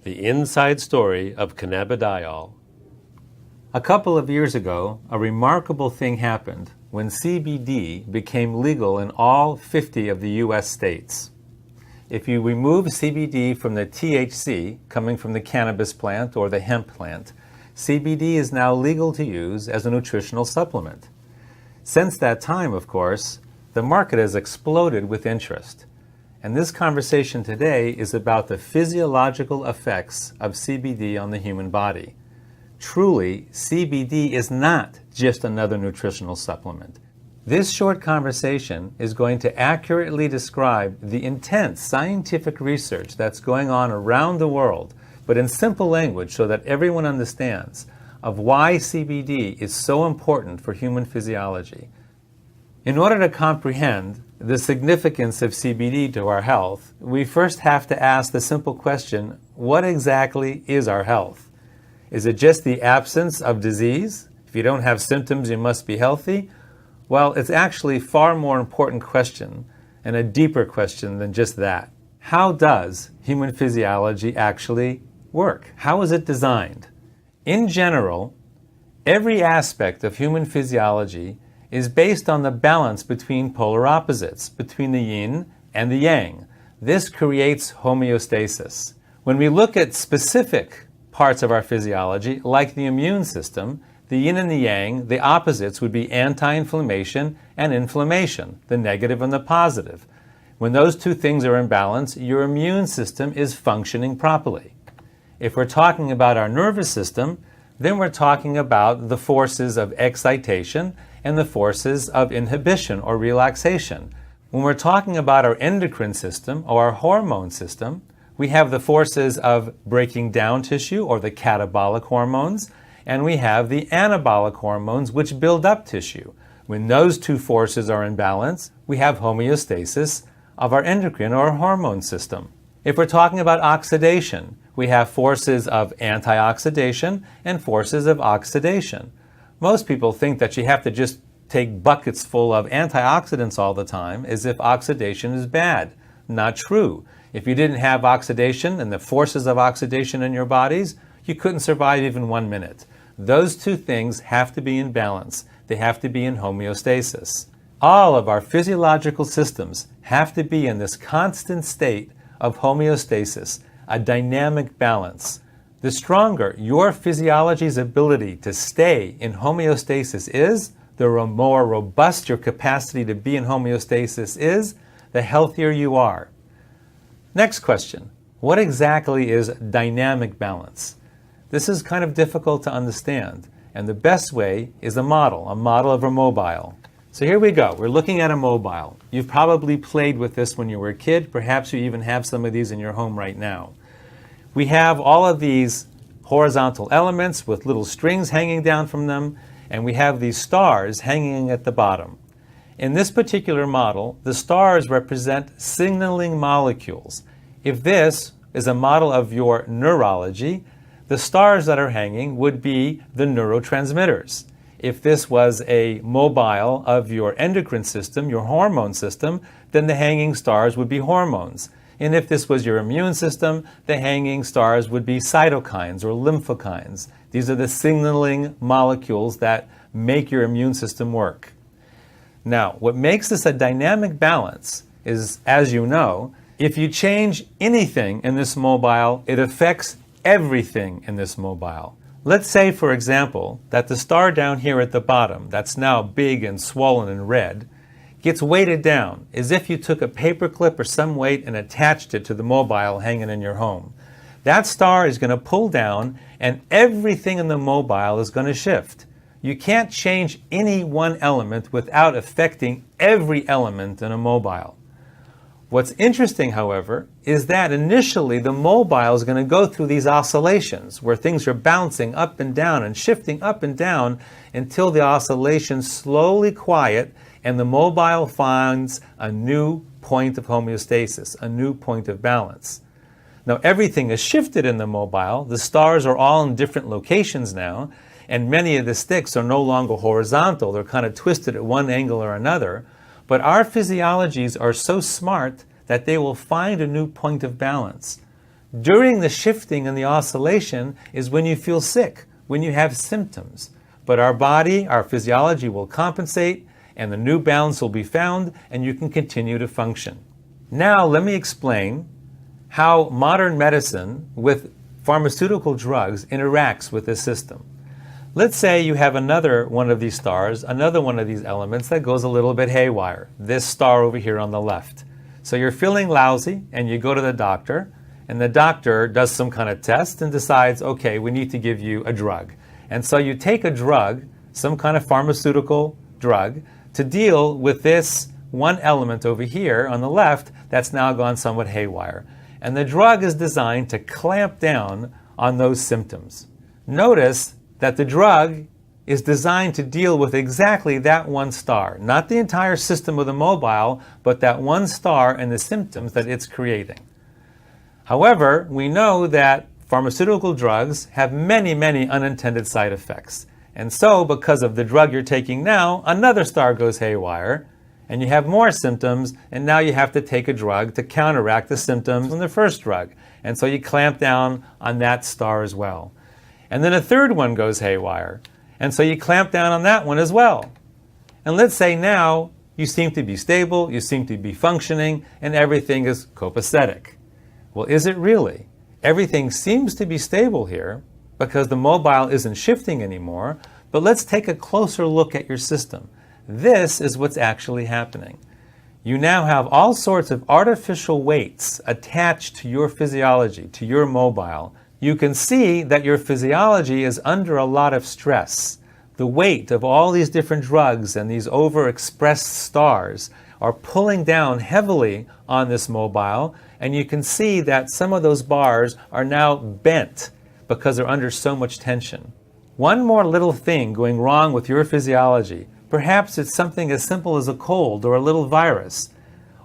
The inside story of cannabidiol. A couple of years ago, a remarkable thing happened when CBD became legal in all 50 of the US states. If you remove CBD from the THC coming from the cannabis plant or the hemp plant, CBD is now legal to use as a nutritional supplement. Since that time, of course, the market has exploded with interest. And this conversation today is about the physiological effects of CBD on the human body. Truly, CBD is not just another nutritional supplement. This short conversation is going to accurately describe the intense scientific research that's going on around the world, but in simple language so that everyone understands of why CBD is so important for human physiology. In order to comprehend the significance of CBD to our health, we first have to ask the simple question, what exactly is our health? Is it just the absence of disease? If you don't have symptoms, you must be healthy? Well, it's actually a far more important question and a deeper question than just that. How does human physiology actually work? How is it designed? In general, every aspect of human physiology is based on the balance between polar opposites, between the yin and the yang. This creates homeostasis. When we look at specific parts of our physiology, like the immune system, the yin and the yang, the opposites would be anti-inflammation and inflammation, the negative and the positive. When those two things are in balance, your immune system is functioning properly. If we're talking about our nervous system, then we're talking about the forces of excitation and the forces of inhibition or relaxation. When we're talking about our endocrine system or our hormone system, we have the forces of breaking down tissue or the catabolic hormones, and we have the anabolic hormones which build up tissue. When those two forces are in balance, we have homeostasis of our endocrine or hormone system. If we're talking about oxidation, we have forces of antioxidation and forces of oxidation. Most people think that you have to just take buckets full of antioxidants all the time as if oxidation is bad. Not true. If you didn't have oxidation and the forces of oxidation in your bodies, you couldn't survive even 1 minute. Those two things have to be in balance. They have to be in homeostasis. All of our physiological systems have to be in this constant state of homeostasis, a dynamic balance. The stronger your physiology's ability to stay in homeostasis is, the more robust your capacity to be in homeostasis is, the healthier you are. Next question. What exactly is dynamic balance? This is kind of difficult to understand, and the best way is a model of a mobile. So here we go. We're looking at a mobile. You've probably played with this when you were a kid. Perhaps you even have some of these in your home right now. We have all of these horizontal elements with little strings hanging down from them, and we have these stars hanging at the bottom. In this particular model, the stars represent signaling molecules. If this is a model of your neurology, the stars that are hanging would be the neurotransmitters. If this was a mobile of your endocrine system, your hormone system, then the hanging stars would be hormones. And if this was your immune system, the hanging stars would be cytokines or lymphokines. These are the signaling molecules that make your immune system work. Now, what makes this a dynamic balance is, as you know, if you change anything in this mobile, it affects everything in this mobile. Let's say, for example, that the star down here at the bottom, that's now big and swollen and red, gets weighted down as if you took a paper clip or some weight and attached it to the mobile hanging in your home. That star is going to pull down and everything in the mobile is going to shift. You can't change any one element without affecting every element in a mobile. What's interesting, however, is that initially the mobile is going to go through these oscillations where things are bouncing up and down and shifting up and down until the oscillations slowly quiet and the mobile finds a new point of homeostasis, a new point of balance. Now everything is shifted in the mobile. The stars are all in different locations now, and many of the sticks are no longer horizontal. They're kind of twisted at one angle or another. But our physiologies are so smart that they will find a new point of balance. During the shifting and the oscillation is when you feel sick, when you have symptoms. But our body, our physiology will compensate, and the new balance will be found, and you can continue to function. Now let me explain how modern medicine with pharmaceutical drugs interacts with this system. Let's say you have another one of these stars, another one of these elements that goes a little bit haywire, this star over here on the left. So you're feeling lousy, and you go to the doctor, and the doctor does some kind of test and decides, okay, we need to give you a drug. And so you take a drug, some kind of pharmaceutical drug, to deal with this one element over here on the left that's now gone somewhat haywire. And the drug is designed to clamp down on those symptoms. Notice that the drug is designed to deal with exactly that one star, not the entire system of the mobile, but that one star and the symptoms that it's creating. However, we know that pharmaceutical drugs have many, many unintended side effects. And so, because of the drug you're taking now, another star goes haywire, and you have more symptoms, and now you have to take a drug to counteract the symptoms from the first drug. And so you clamp down on that star as well. And then a third one goes haywire, and so you clamp down on that one as well. And let's say now you seem to be stable, you seem to be functioning, and everything is copacetic. Well, is it really? Everything seems to be stable here because the mobile isn't shifting anymore, but let's take a closer look at your system. This is what's actually happening. You now have all sorts of artificial weights attached to your physiology, to your mobile. You can see that your physiology is under a lot of stress. The weight of all these different drugs and these overexpressed stars are pulling down heavily on this mobile, and you can see that some of those bars are now bent because they're under so much tension. One more little thing going wrong with your physiology, perhaps it's something as simple as a cold or a little virus,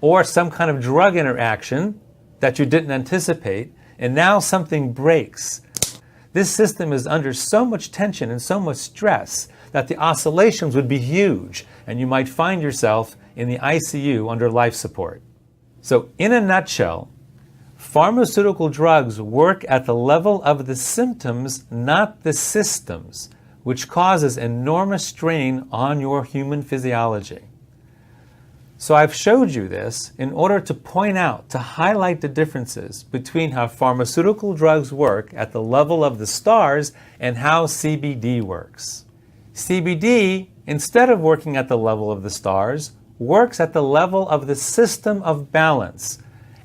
or some kind of drug interaction that you didn't anticipate, and now something breaks. This system is under so much tension and so much stress that the oscillations would be huge, and you might find yourself in the ICU under life support. So, in a nutshell, pharmaceutical drugs work at the level of the symptoms, not the systems, which causes enormous strain on your human physiology. So I've showed you this in order to point out, to highlight the differences between how pharmaceutical drugs work at the level of the stars and how CBD works. CBD, instead of working at the level of the stars, works at the level of the system of balance,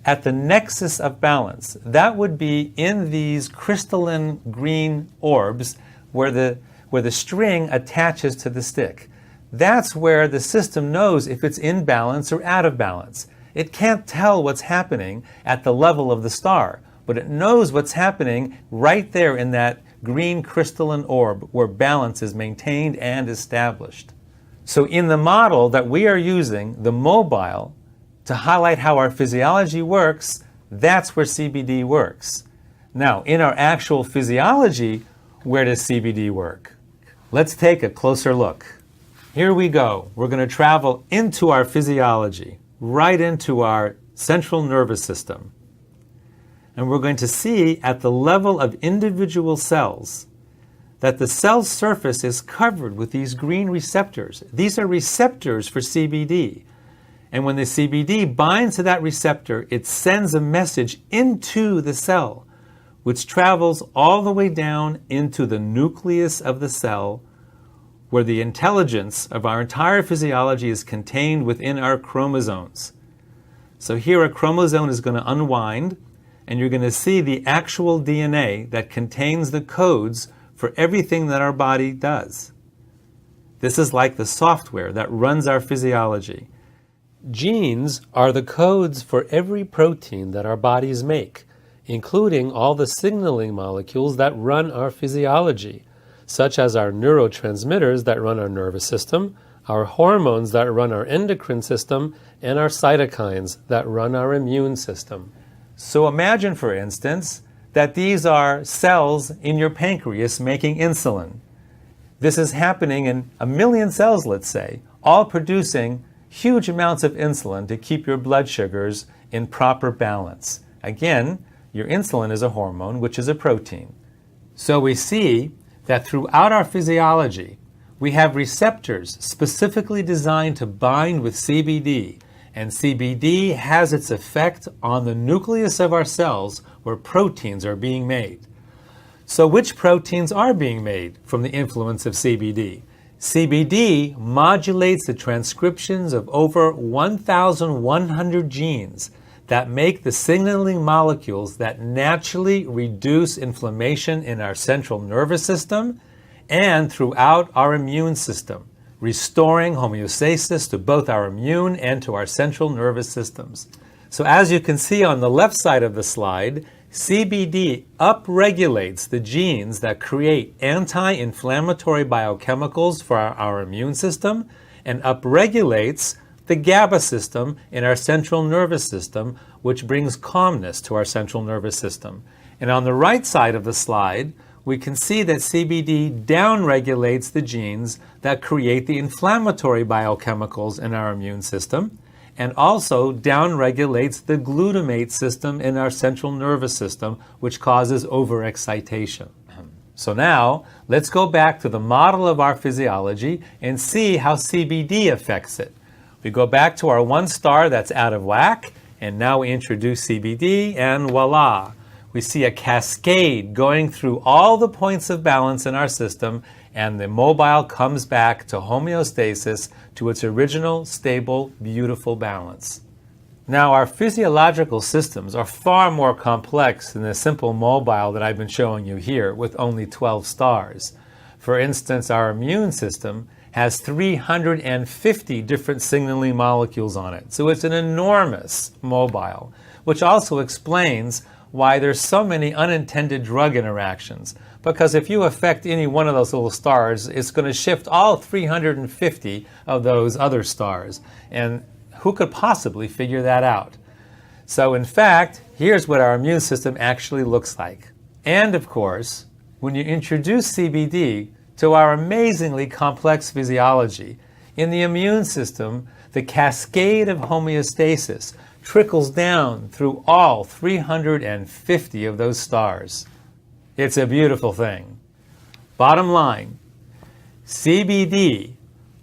at the nexus of balance. That would be in these crystalline green orbs where the string attaches to the stick. That's where the system knows if it's in balance or out of balance. It can't tell what's happening at the level of the star, but it knows what's happening right there in that green crystalline orb where balance is maintained and established. So in the model that we are using, the mobile, to highlight how our physiology works, that's where CBD works. Now, in our actual physiology, where does CBD work? Let's take a closer look. Here we go. We're going to travel into our physiology, right into our central nervous system. And we're going to see at the level of individual cells that the cell surface is covered with these green receptors. These are receptors for CBD. And when the CBD binds to that receptor, it sends a message into the cell, which travels all the way down into the nucleus of the cell, where the intelligence of our entire physiology is contained within our chromosomes. So here a chromosome is going to unwind, and you're going to see the actual DNA that contains the codes for everything that our body does. This is like the software that runs our physiology. Genes are the codes for every protein that our bodies make, including all the signaling molecules that run our physiology, such as our neurotransmitters that run our nervous system, our hormones that run our endocrine system, and our cytokines that run our immune system. So imagine, for instance, that these are cells in your pancreas making insulin. This is happening in 1 million cells, let's say, all producing huge amounts of insulin to keep your blood sugars in proper balance. Again, Your insulin is a hormone, which is a protein. So we see that throughout our physiology, we have receptors specifically designed to bind with CBD, and CBD has its effect on the nucleus of our cells where proteins are being made. So which proteins are being made from the influence of CBD? CBD modulates the transcriptions of over 1,100 genes that make the signaling molecules that naturally reduce inflammation in our central nervous system and throughout our immune system, restoring homeostasis to both our immune and to our central nervous systems. So as you can see on the left side of the slide, CBD upregulates the genes that create anti-inflammatory biochemicals for our immune system and upregulates the GABA system in our central nervous system, which brings calmness to our central nervous system. And on the right side of the slide, we can see that CBD downregulates the genes that create the inflammatory biochemicals in our immune system, and also downregulates the glutamate system in our central nervous system, which causes overexcitation. So now, let's go back to the model of our physiology and see how CBD affects it. We go back to our one star that's out of whack, and now we introduce CBD, and voila! We see a cascade going through all the points of balance in our system, and the mobile comes back to homeostasis, to its original, stable, beautiful balance. Now, our physiological systems are far more complex than the simple mobile that I've been showing you here with only 12 stars. For instance, our immune system has 350 different signaling molecules on it. So it's an enormous mobile, which also explains why there's so many unintended drug interactions. Because if you affect any one of those little stars, it's going to shift all 350 of those other stars. And who could possibly figure that out? So in fact, here's what our immune system actually looks like. And of course, when you introduce CBD to our amazingly complex physiology, in the immune system, the cascade of homeostasis trickles down through all 350 of those stars. It's a beautiful thing. Bottom line, CBD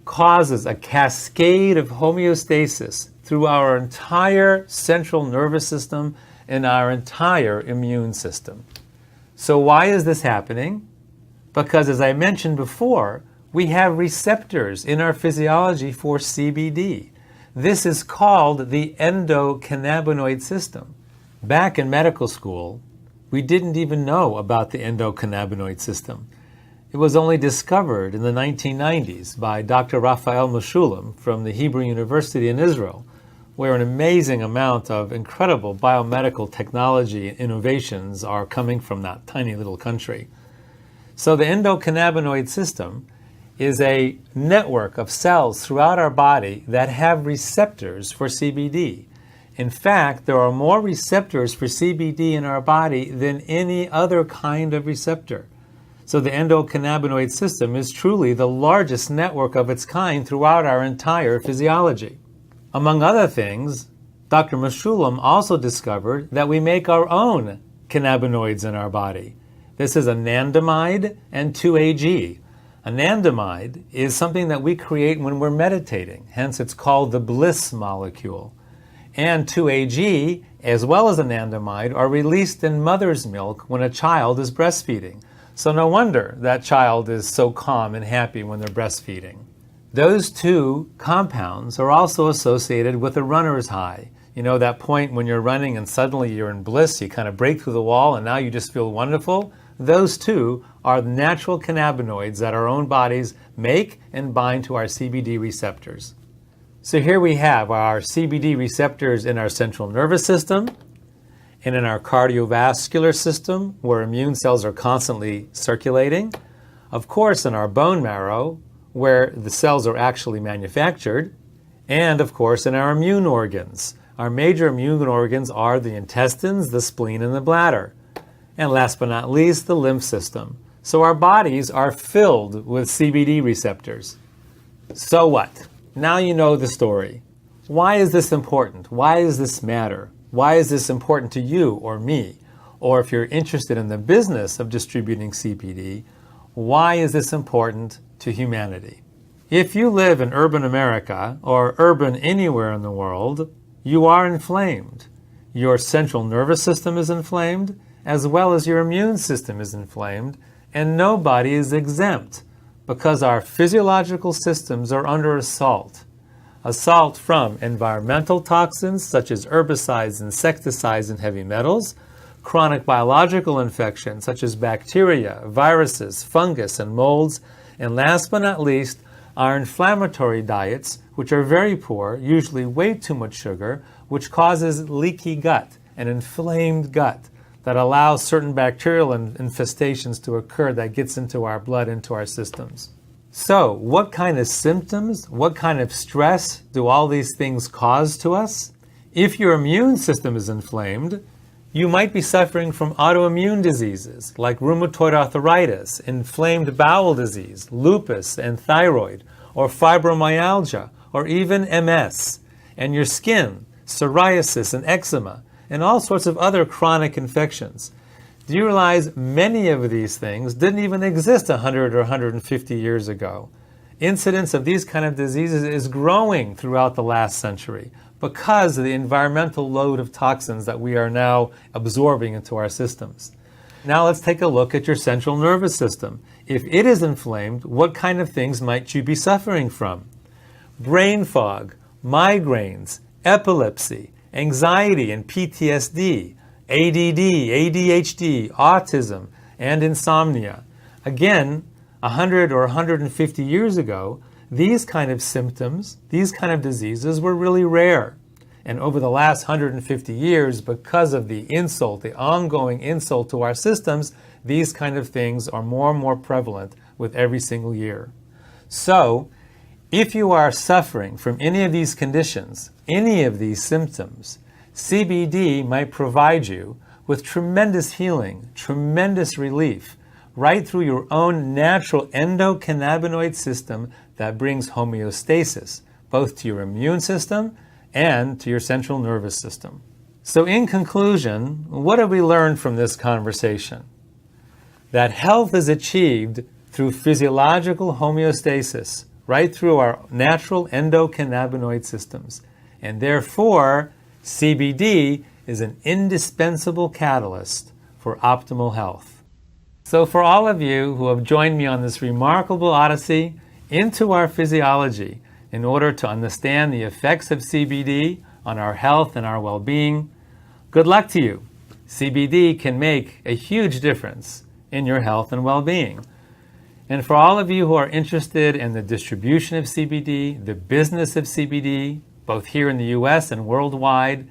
causes a cascade of homeostasis through our entire central nervous system and our entire immune system. So why is this happening? Because as I mentioned before, we have receptors in our physiology for CBD. This is called the endocannabinoid system. Back in medical school, we didn't even know about the endocannabinoid system. It was only discovered in the 1990s by Dr. Raphael Mechoulam from the Hebrew University in Israel, where an amazing amount of incredible biomedical technology and innovations are coming from that tiny little country. So the endocannabinoid system is a network of cells throughout our body that have receptors for CBD. In fact, there are more receptors for CBD in our body than any other kind of receptor. So the endocannabinoid system is truly the largest network of its kind throughout our entire physiology. Among other things, Dr. Mechoulam also discovered that we make our own cannabinoids in our body. This is anandamide and 2-AG. Anandamide is something that we create when we're meditating, hence it's called the bliss molecule. And 2-AG, as well as anandamide, are released in mother's milk when a child is breastfeeding. So no wonder that child is so calm and happy when they're breastfeeding. Those two compounds are also associated with a runner's high. You know, that point when you're running and suddenly you're in bliss, you kind of break through the wall and now you just feel wonderful. Those two are the natural cannabinoids that our own bodies make and bind to our CBD receptors. So here we have our CBD receptors in our central nervous system and in our cardiovascular system, where immune cells are constantly circulating. Of course, in our bone marrow, where the cells are actually manufactured. And of course, in our immune organs. Our major immune organs are the intestines, the spleen, and the bladder. And last but not least, the lymph system. So our bodies are filled with CBD receptors. So what? Now you know the story. Why is this important? Why does this matter? Why is this important to you or me? or if you're interested in the business of distributing CBD, why is this important to humanity? If you live in urban America or urban anywhere in the world, you are inflamed. Your central nervous system is inflamed, as well as your immune system is inflamed, and nobody is exempt because our physiological systems are under assault. Assault from environmental toxins such as herbicides, insecticides, and heavy metals, chronic biological infections such as bacteria, viruses, fungus, and molds, and last but not least, our inflammatory diets, which are very poor, usually way too much sugar, which causes leaky gut, an inflamed gut that allows certain bacterial infestations to occur that gets into our blood, into our systems. So, what kind of symptoms, what kind of stress do all these things cause to us? If your immune system is inflamed, you might be suffering from autoimmune diseases like rheumatoid arthritis, inflamed bowel disease, lupus and thyroid, or fibromyalgia, or even MS, and your skin, psoriasis and eczema, and all sorts of other chronic infections. Do you realize many of these things didn't even exist 100 or 150 years ago? Incidence of these kind of diseases is growing throughout the last century because of the environmental load of toxins that we are now absorbing into our systems. Now let's take a look at your central nervous system. If it is inflamed, what kind of things might you be suffering from? Brain fog, migraines, epilepsy, anxiety and PTSD, ADD, ADHD, autism, and insomnia. Again, 100 or 150 years ago, these kind of symptoms, these kind of diseases were really rare. And over the last 150 years, because of the insult, the ongoing insult to our systems, these kind of things are more and more prevalent with every single year. So, if you are suffering from any of these conditions, any of these symptoms, CBD might provide you with tremendous healing, tremendous relief, right through your own natural endocannabinoid system that brings homeostasis, both to your immune system and to your central nervous system. So in conclusion, what have we learned from this conversation? That health is achieved through physiological homeostasis, right through our natural endocannabinoid systems. And therefore, CBD is an indispensable catalyst for optimal health. So for all of you who have joined me on this remarkable odyssey into our physiology in order to understand the effects of CBD on our health and our well-being, good luck to you. CBD can make a huge difference in your health and well-being. And for all of you who are interested in the distribution of CBD, the business of CBD, both here in the US and worldwide,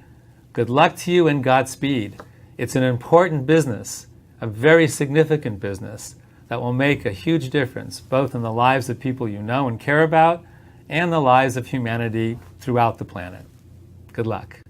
good luck to you and Godspeed. It's an important business, a very significant business that will make a huge difference both in the lives of people you know and care about and the lives of humanity throughout the planet. Good luck.